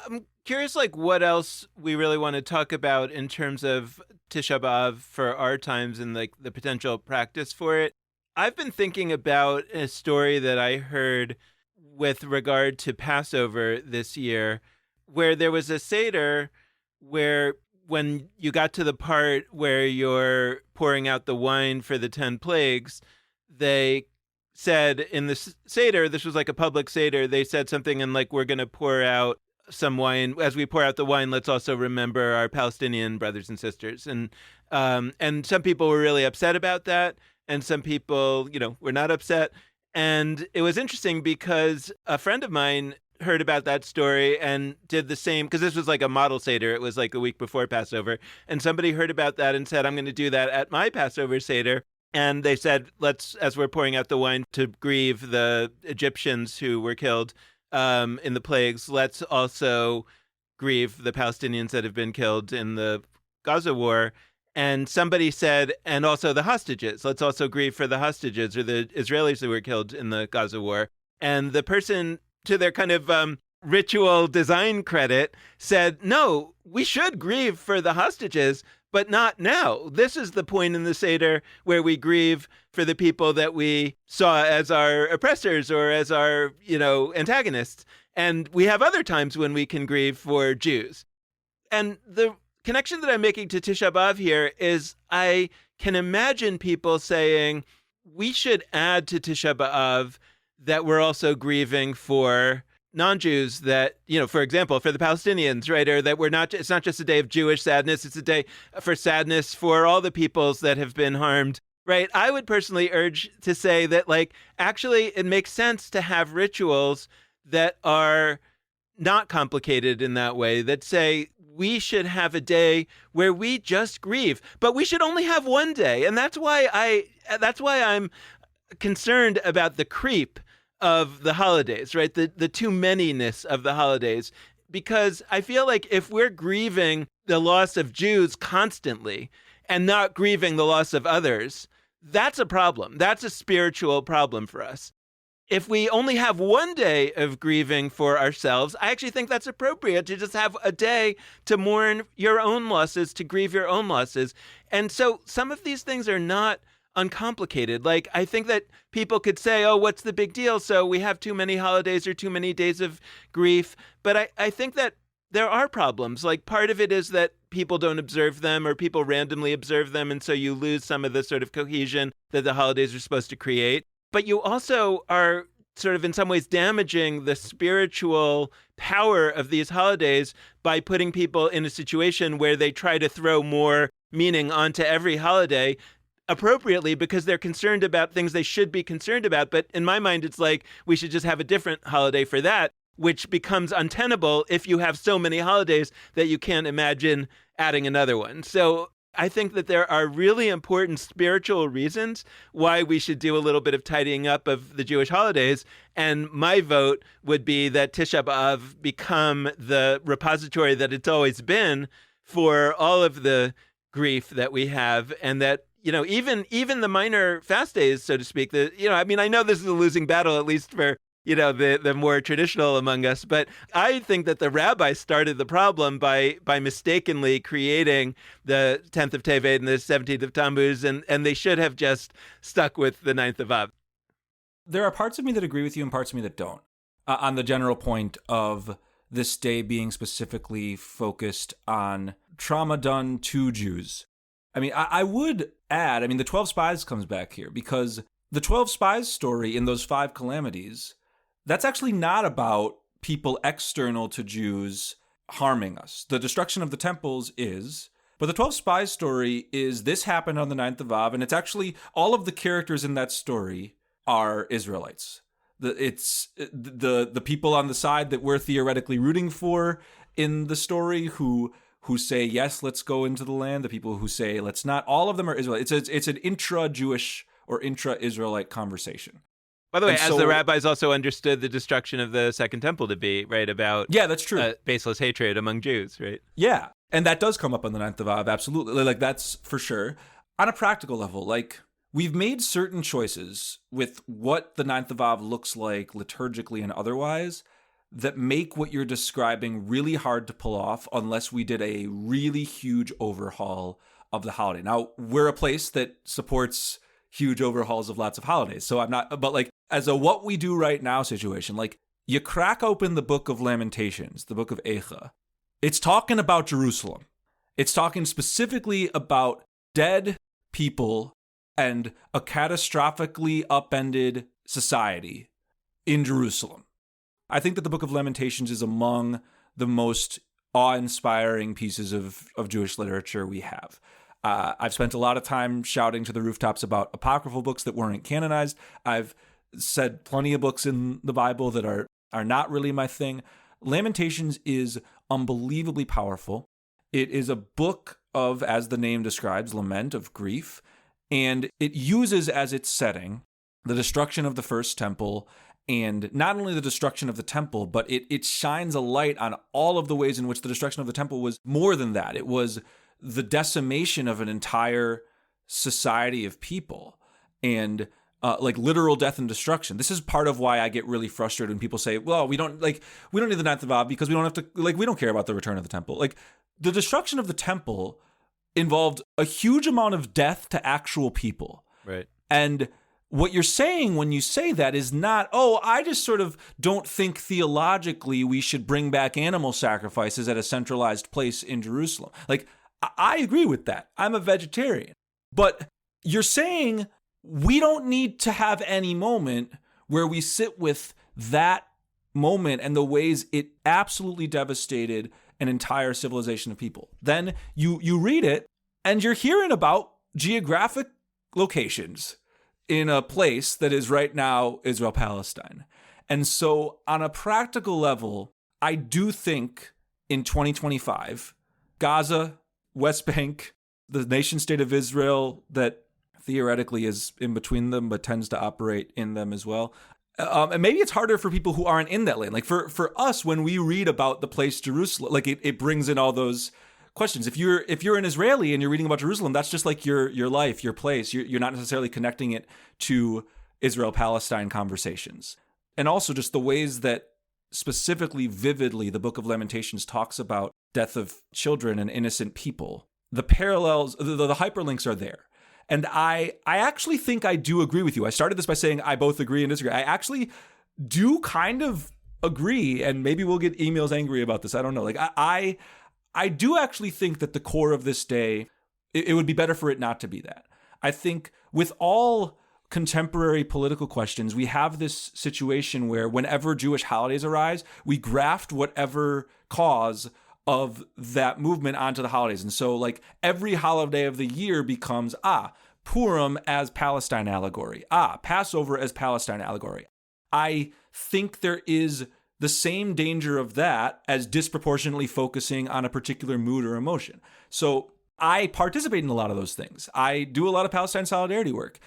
I'm curious, like, what else we really want to talk about in terms of Tisha B'av for our times and like the potential practice for it. I've been thinking about a story that I heard with regard to Passover this year, where there was a Seder where when you got to the part where you're pouring out the wine for the 10 plagues, they said in the Seder, this was like a public Seder, they said something and like, we're going to pour out some wine. As we pour out the wine, let's also remember our Palestinian brothers and sisters. And some people were really upset about that. And some people, were not upset. And it was interesting because a friend of mine heard about that story and did the same, because this was like a model Seder. It was like a week before Passover. And somebody heard about that and said, I'm going to do that at my Passover Seder. And they said, let's, as we're pouring out the wine to grieve the Egyptians who were killed in the plagues, let's also grieve the Palestinians that have been killed in the Gaza war. And somebody said, and also the hostages. Let's also grieve for the hostages or the Israelis who were killed in the Gaza war. And the person to their kind of ritual design credit, said, no, we should grieve for the hostages, but not now. This is the point in the Seder where we grieve for the people that we saw as our oppressors or as our, antagonists. And we have other times when we can grieve for Jews. And the connection that I'm making to Tisha B'av here is I can imagine people saying, we should add to Tisha B'av that we're also grieving for non-Jews, that, for example, for the Palestinians, right? Or that it's not just a day of Jewish sadness, it's a day for sadness for all the peoples that have been harmed, right? I would personally urge to say that, actually it makes sense to have rituals that are not complicated in that way, that say we should have a day where we just grieve, but we should only have one day. And that's why I'm concerned about the creep of the holidays, right? The too manyness of the holidays, because I feel like if we're grieving the loss of Jews constantly and not grieving the loss of others, that's a problem. That's a spiritual problem for us. If we only have one day of grieving for ourselves, I actually think that's appropriate to just have a day to mourn your own losses, to grieve your own losses. And so some of these things are not uncomplicated. I think that people could say, oh, what's the big deal? So we have too many holidays or too many days of grief. But I think that there are problems. Part of it is that people don't observe them, or people randomly observe them. And so you lose some of the sort of cohesion that the holidays are supposed to create. But you also are sort of in some ways damaging the spiritual power of these holidays by putting people in a situation where they try to throw more meaning onto every holiday, appropriately, because they're concerned about things they should be concerned about. But in my mind, it's we should just have a different holiday for that, which becomes untenable if you have so many holidays that you can't imagine adding another one. So I think that there are really important spiritual reasons why we should do a little bit of tidying up of the Jewish holidays. And my vote would be that Tisha B'av become the repository that it's always been for all of the grief that we have, and that even the minor fast days, so to speak, I know this is a losing battle, at least for, the more traditional among us. But I think that the rabbis started the problem by mistakenly creating the 10th of Tevet and the 17th of Tammuz, and they should have just stuck with the 9th of Av. There are parts of me that agree with you and parts of me that don't, on the general point of this day being specifically focused on trauma done to Jews. I would add, the 12 spies comes back here, because the 12 spies story in those 5 calamities, that's actually not about people external to Jews harming us. The destruction of the temples is, but the 12 spies story is this happened on the 9th of Av, and it's actually all of the characters in that story are Israelites. It's the people on the side that we're theoretically rooting for in the story who say, yes, let's go into the land, the people who say, let's not, all of them are Israelites. It's an intra-Jewish or intra-Israelite conversation. By the way, as the rabbis also understood the destruction of the Second Temple to be, right, about that's true. Baseless hatred among Jews, right? Yeah, and that does come up on the 9th of Av, absolutely. That's for sure. On a practical level, we've made certain choices with what the 9th of Av looks like liturgically and otherwise that make what you're describing really hard to pull off unless we did a really huge overhaul of the holiday. Now, we're a place that supports huge overhauls of lots of holidays, so I'm not, but as a what we do right now situation, you crack open the book of Lamentations, the book of Eicha, it's talking about Jerusalem. It's talking specifically about dead people and a catastrophically upended society in Jerusalem. I think that the Book of Lamentations is among the most awe-inspiring pieces of Jewish literature we have. I've spent a lot of time shouting to the rooftops about apocryphal books that weren't canonized. I've said plenty of books in the Bible that are not really my thing. Lamentations is unbelievably powerful. It is a book of, as the name describes, lament, of grief, and it uses as its setting the destruction of the first temple. And not only the destruction of the temple, but it shines a light on all of the ways in which the destruction of the temple was more than that. It was the decimation of an entire society of people. And like literal death and destruction. This is part of why I get really frustrated when people say, well, we don't need the ninth of Av because we don't have to, like, we don't care about the return of the temple. Like, the destruction of the temple involved a huge amount of death to actual people. Right. And what you're saying when you say that is not, oh, I just sort of don't think theologically we should bring back animal sacrifices at a centralized place in Jerusalem. Like, I agree with that. I'm a vegetarian. But you're saying we don't need to have any moment where we sit with that moment and the ways it absolutely devastated an entire civilization of people. Then you read it and you're hearing about geographic locations in a place that is right now Israel-Palestine. And so on a practical level, I do think in 2025, Gaza, West Bank, the nation state of Israel that theoretically is in between them but tends to operate in them as well. And maybe it's harder for people who aren't in that land. Like for us, when we read about the place Jerusalem, like it brings in all those questions. If you're an Israeli and you're reading about Jerusalem, that's just like your life, your place. You're not necessarily connecting it to Israel-Palestine conversations. And also just the ways that specifically, vividly, the Book of Lamentations talks about death of children and innocent people. The parallels, the hyperlinks are there. And I actually think I do agree with you. I started this by saying I both agree and disagree. I actually do kind of agree, and maybe we'll get emails angry about this. I don't know. Like I do actually think that the core of this day, it would be better for it not to be that. I think with all contemporary political questions, we have this situation where whenever Jewish holidays arise, we graft whatever cause of that movement onto the holidays. And so like every holiday of the year becomes, Purim as Palestine allegory, Passover as Palestine allegory. I think there is the same danger of that as disproportionately focusing on a particular mood or emotion. So I participate in a lot of those things. I do a lot of Palestine solidarity work.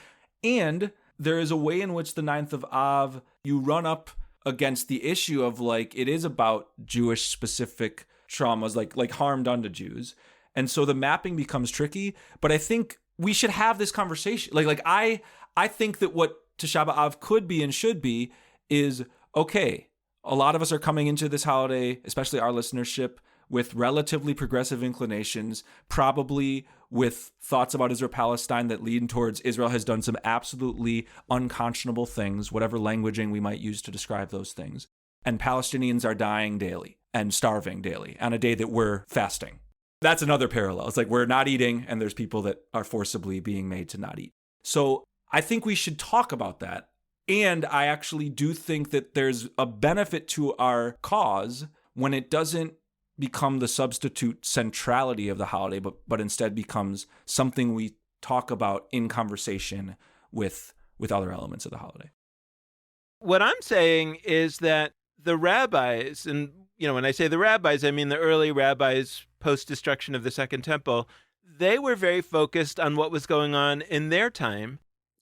And there is a way in which the 9th of Av, you run up against the issue of like, it is about Jewish specific traumas, like harm done to Jews. And so the mapping becomes tricky, but I think we should have this conversation. Like I think that what Tisha B'av could be and should be is, okay, a lot of us are coming into this holiday, especially our listenership, with relatively progressive inclinations, probably with thoughts about Israel-Palestine that lean towards Israel has done some absolutely unconscionable things, whatever languaging we might use to describe those things. And Palestinians are dying daily and starving daily on a day that we're fasting. That's another parallel. It's like we're not eating and there's people that are forcibly being made to not eat. So I think we should talk about that. And I actually do think that there's a benefit to our cause when it doesn't become the substitute centrality of the holiday, but instead becomes something we talk about in conversation with other elements of the holiday. What I'm saying is that the rabbis, and when I say the rabbis, I mean the early rabbis post-destruction of the Second Temple, they were very focused on what was going on in their time.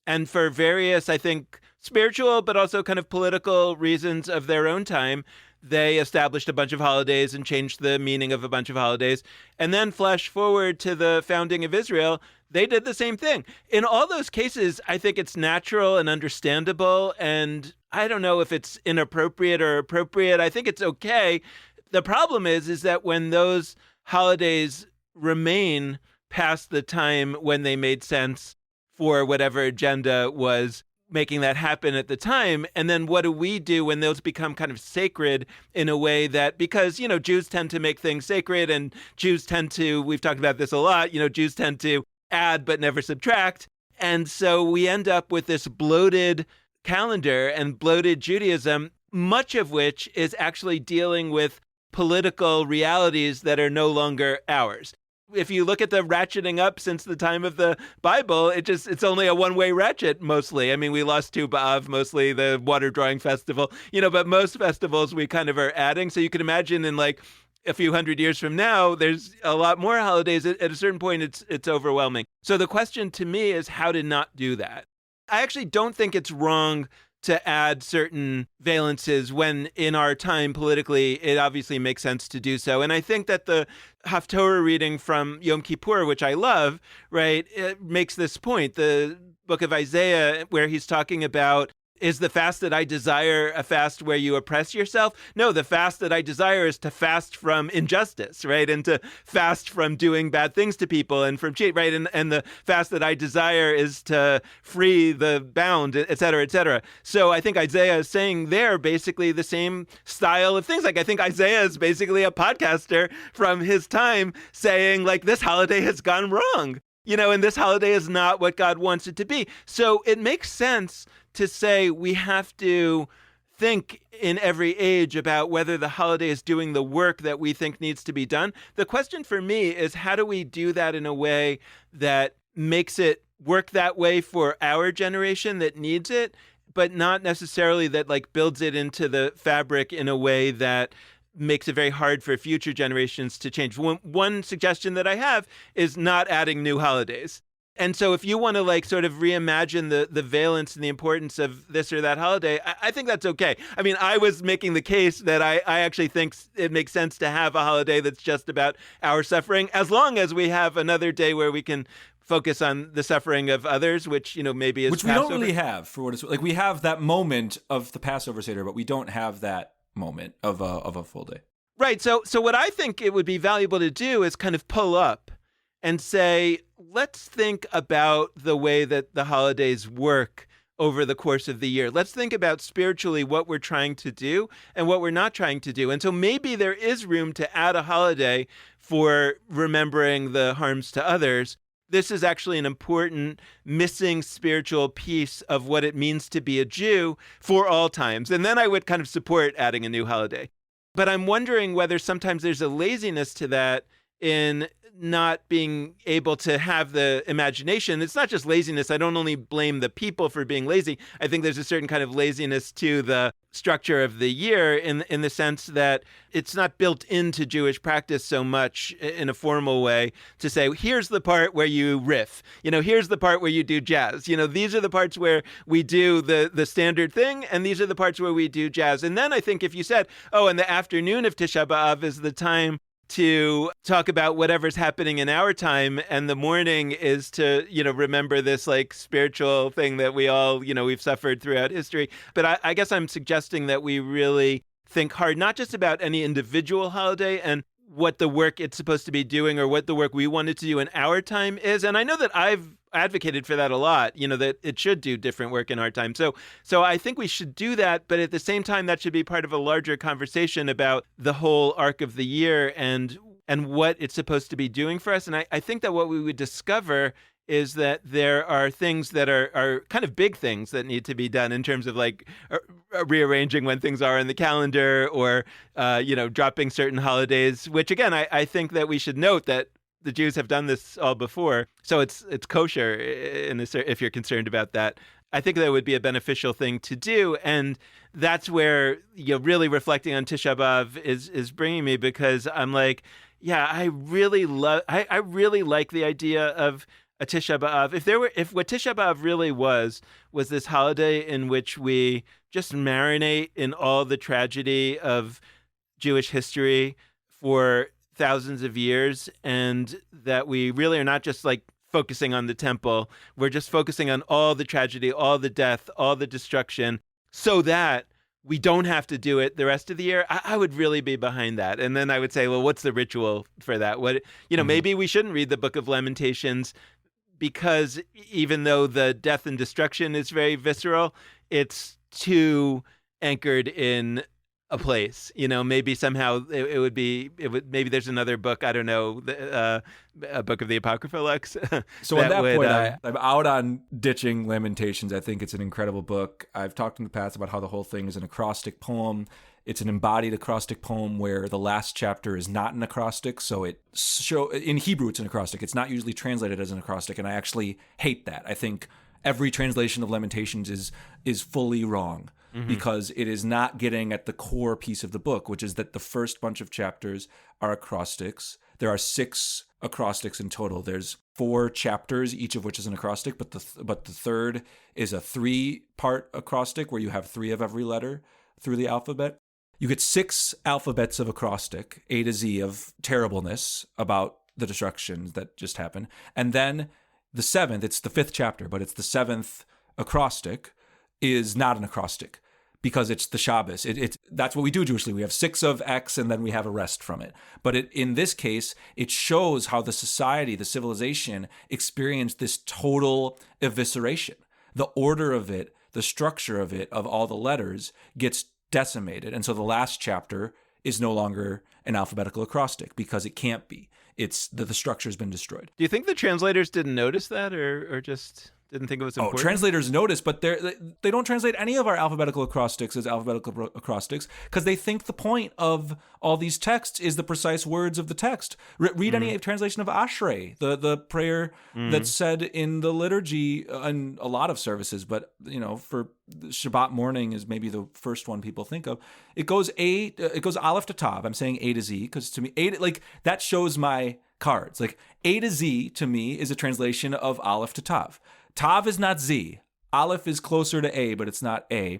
And for various, I think, spiritual, but also kind of political reasons of their own time, they established a bunch of holidays and changed the meaning of a bunch of holidays. And then flash forward to the founding of Israel, they did the same thing. In all those cases, I think it's natural and understandable. And I don't know if it's inappropriate or appropriate. I think it's okay. The problem is that when those holidays remain past the time when they made sense for whatever agenda was making that happen at the time. And then what do we do when those become kind of sacred in a way that, because, Jews tend to make things sacred and Jews tend to, we've talked about this a lot, Jews tend to add but never subtract. And so we end up with this bloated calendar and bloated Judaism, much of which is actually dealing with political realities that are no longer ours. If you look at the ratcheting up since the time of the Bible, it's only a one-way ratchet mostly. I mean, we lost Tisha B'av, mostly the water drawing festival, but most festivals we kind of are adding. So you can imagine in like a few hundred years from now, there's a lot more holidays. At a certain point, it's overwhelming. So the question to me is how to not do that. I actually don't think it's wrong to add certain valences when in our time politically, it obviously makes sense to do so. And I think that the Haftorah reading from Yom Kippur, which I love, right, it makes this point. The book of Isaiah where he's talking about, is the fast that I desire a fast where you oppress yourself? No, the fast that I desire is to fast from injustice, right? And to fast from doing bad things to people and from cheat, right? And the fast that I desire is to free the bound, et cetera, et cetera. So I think Isaiah is saying there basically the same style of things. Like I think Isaiah is basically a podcaster from his time saying like, this holiday has gone wrong. And this holiday is not what God wants it to be. So it makes sense to say we have to think in every age about whether the holiday is doing the work that we think needs to be done. The question for me is, how do we do that in a way that makes it work that way for our generation that needs it, but not necessarily that like builds it into the fabric in a way that makes it very hard for future generations to change. One suggestion that I have is not adding new holidays. And so if you want to like sort of reimagine the valence and the importance of this or that holiday, I think that's okay. I mean, I was making the case that I actually think it makes sense to have a holiday that's just about our suffering, as long as we have another day where we can focus on the suffering of others, which, maybe is Which Passover. We don't really have, for what it's like. We have that moment of the Passover Seder, but we don't have that moment of a full day. Right. So what I think it would be valuable to do is kind of pull up and say, let's think about the way that the holidays work over the course of the year. Let's think about spiritually what we're trying to do and what we're not trying to do. And so maybe there is room to add a holiday for remembering the harms to others. This is actually an important missing spiritual piece of what it means to be a Jew for all times. And then I would kind of support adding a new holiday. But I'm wondering whether sometimes there's a laziness to that in not being able to have the imagination. It's not just laziness. I don't only blame the people for being lazy. I think there's a certain kind of laziness to the structure of the year in the sense that it's not built into Jewish practice so much in a formal way to say, here's the part where you riff, here's the part where you do jazz, these are the parts where we do the standard thing, and these are the parts where we do jazz. And then I think if you said, and the afternoon of Tisha B'av is the time to talk about whatever's happening in our time, and the morning is to, remember this like spiritual thing that we all, we've suffered throughout history. But I guess I'm suggesting that we really think hard, not just about any individual holiday and what the work it's supposed to be doing or what the work we wanted to do in our time is. And I know that I've advocated for that a lot, that it should do different work in our time. So I think we should do that. But at the same time, that should be part of a larger conversation about the whole arc of the year and what it's supposed to be doing for us. And I think that what we would discover is that there are things that are kind of big things that need to be done in terms of like rearranging when things are in the calendar or, dropping certain holidays, which again, I think that we should note that the Jews have done this all before. So it's kosher if you're concerned about that. I think that would be a beneficial thing to do. And that's where, really reflecting on Tisha B'av is bringing me, because I'm like, yeah, I really like the idea of a Tisha B'av. If what Tisha B'av really was this holiday in which we just marinate in all the tragedy of Jewish history for thousands of years, and that we really are not just like focusing on the temple, we're just focusing on all the tragedy, all the death, all the destruction, so that we don't have to do it the rest of the year. I would really be behind that. And then I would say, well, what's the ritual for that? Maybe we shouldn't read the Book of Lamentations, because even though the death and destruction is very visceral, it's too anchored in a place. Maybe somehow maybe there's another book, I don't know, a book of the Apocrypha, Lex. So at that point, I'm out on ditching Lamentations. I think it's an incredible book. I've talked in the past about how the whole thing is an acrostic poem. It's an embodied acrostic poem where the last chapter is not an acrostic. So in Hebrew, it's an acrostic. It's not usually translated as an acrostic. And I actually hate that. I think every translation of Lamentations is fully wrong. Mm-hmm. Because it is not getting at the core piece of the book, which is that the first bunch of chapters are acrostics. There are 6 acrostics in total. There's 4 chapters, each of which is an acrostic, but the third is a 3-part acrostic where you have 3 of every letter through the alphabet. You get 6 alphabets of acrostic, A to Z, of terribleness about the destructions that just happened. And then the seventh, it's the fifth chapter, but it's the seventh acrostic, is not an acrostic because it's the Shabbos. That's what we do Jewishly. We have 6 of X and then we have a rest from it. But in this case, it shows how the society, the civilization, experienced this total evisceration. The order of it, the structure of it, of all the letters, gets decimated. And so the last chapter is no longer an alphabetical acrostic because it can't be. It's the structure has been destroyed. Do you think the translators didn't notice that or just didn't think it was important? Translators notice, but they don't translate any of our alphabetical acrostics as alphabetical acrostics because they think the point of all these texts is the precise words of the text. Read any translation of Ashrei, the prayer that's said in the liturgy in a lot of services, but for Shabbat morning is maybe the first one people think of. It goes Aleph to Tav. I'm saying A to Z because to me, that shows my cards. Like A to Z to me is a translation of Aleph to Tav. Tav is not Z. Aleph is closer to A, but it's not A.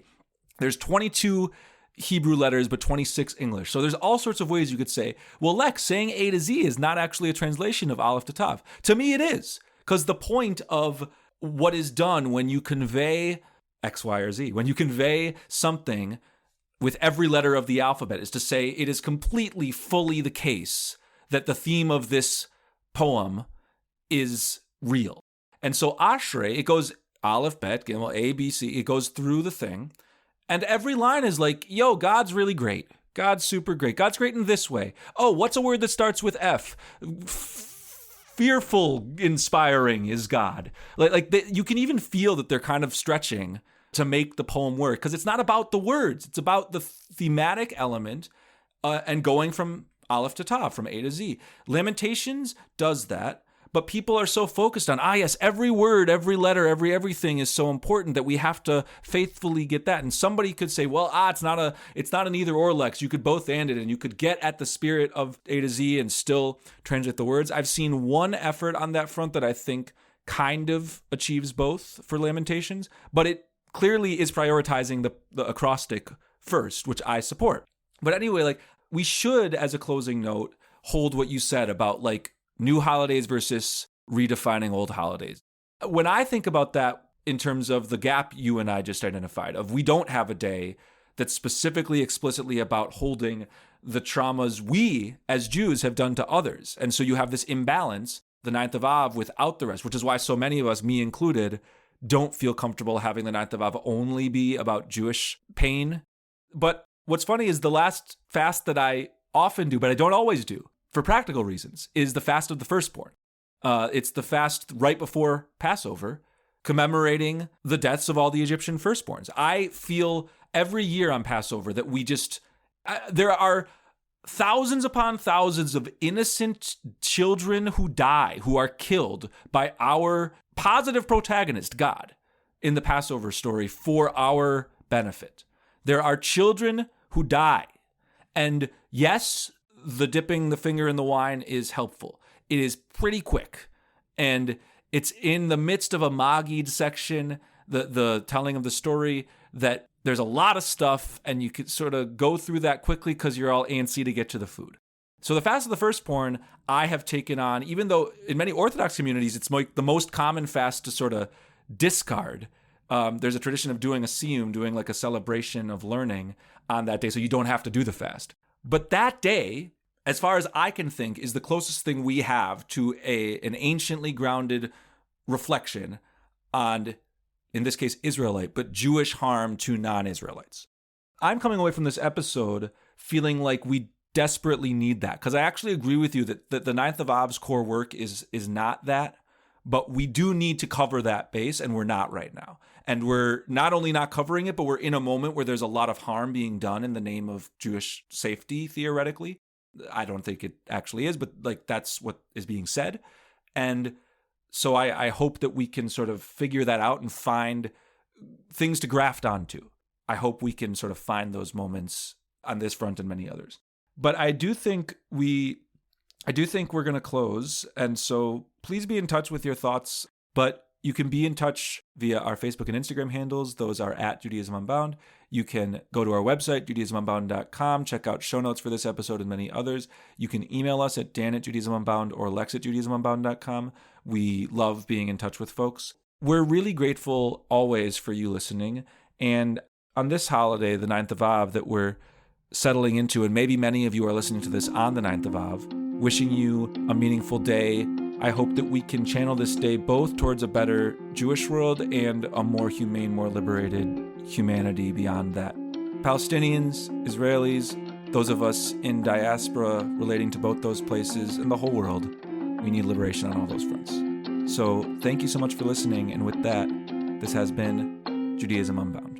There's 22 Hebrew letters, but 26 English. So there's all sorts of ways you could say, well, Lex, saying A to Z is not actually a translation of Aleph to Tav. To me, it is. Because the point of what is done when you convey X, Y, or Z, when you convey something with every letter of the alphabet, is to say it is completely, fully the case that the theme of this poem is real. And so Ashrei, it goes Aleph, Bet, Gimel, A, B, C. It goes through the thing. And every line is like, yo, God's really great. God's super great. God's great in this way. Oh, what's a word that starts with F? Fearful, inspiring is God. You can even feel that they're kind of stretching to make the poem work because it's not about the words. It's about the thematic element and going from Aleph to Tav, from A to Z. Lamentations does that. But people are so focused on, yes, every word, every letter, everything is so important that we have to faithfully get that. And somebody could say, well, it's not an either or, Lex. You could both and it, and you could get at the spirit of A to Z and still translate the words. I've seen one effort on that front that I think kind of achieves both for Lamentations, but it clearly is prioritizing the acrostic first, which I support. But anyway, we should, as a closing note, hold what you said about new holidays versus redefining old holidays. When I think about that in terms of the gap you and I just identified, of we don't have a day that's specifically, explicitly about holding the traumas we as Jews have done to others. And so you have this imbalance, the 9th of Av, without the rest, which is why so many of us, me included, don't feel comfortable having the 9th of Av only be about Jewish pain. But what's funny is the last fast that I often do, but I don't always do, for practical reasons, is the fast of the firstborn. It's the fast right before Passover, commemorating the deaths of all the Egyptian firstborns. I feel every year on Passover that there are thousands upon thousands of innocent children who die, who are killed by our positive protagonist, God, in the Passover story for our benefit. There are children who die. And yes, the dipping the finger in the wine is helpful. It is pretty quick. And it's in the midst of a Magid section, the telling of the story, that there's a lot of stuff and you could sort of go through that quickly because you're all antsy to get to the food. So the fast of the firstborn I have taken on, even though in many Orthodox communities, it's the most common fast to sort of discard. There's a tradition of doing a siyum, doing a celebration of learning on that day, so you don't have to do the fast. But that day, as far as I can think, is the closest thing we have to an anciently grounded reflection on, in this case, Israelite, but Jewish harm to non-Israelites. I'm coming away from this episode feeling like we desperately need that, because I actually agree with you that the 9th of Av's core work is not that, but we do need to cover that base, and we're not right now. And we're not only not covering it, but we're in a moment where there's a lot of harm being done in the name of Jewish safety, theoretically. I don't think it actually is, but that's what is being said. And so I hope that we can sort of figure that out and find things to graft onto. I hope we can sort of find those moments on this front and many others. But I do think we're going to close. And so please be in touch with your thoughts. But you can be in touch via our Facebook and Instagram handles. Those are at Judaism Unbound. You can go to our website, judaismunbound.com, check out show notes for this episode and many others. You can email us at dan@judaismunbound or lex@judaismunbound.com. We love being in touch with folks. We're really grateful always for you listening. And on this holiday, the 9th of Av, that we're settling into, and maybe many of you are listening to this on the 9th of Av, wishing you a meaningful day. I hope that we can channel this day both towards a better Jewish world and a more humane, more liberated humanity beyond that. Palestinians, Israelis, those of us in diaspora relating to both those places and the whole world, we need liberation on all those fronts. So thank you so much for listening. And with that, this has been Judaism Unbound.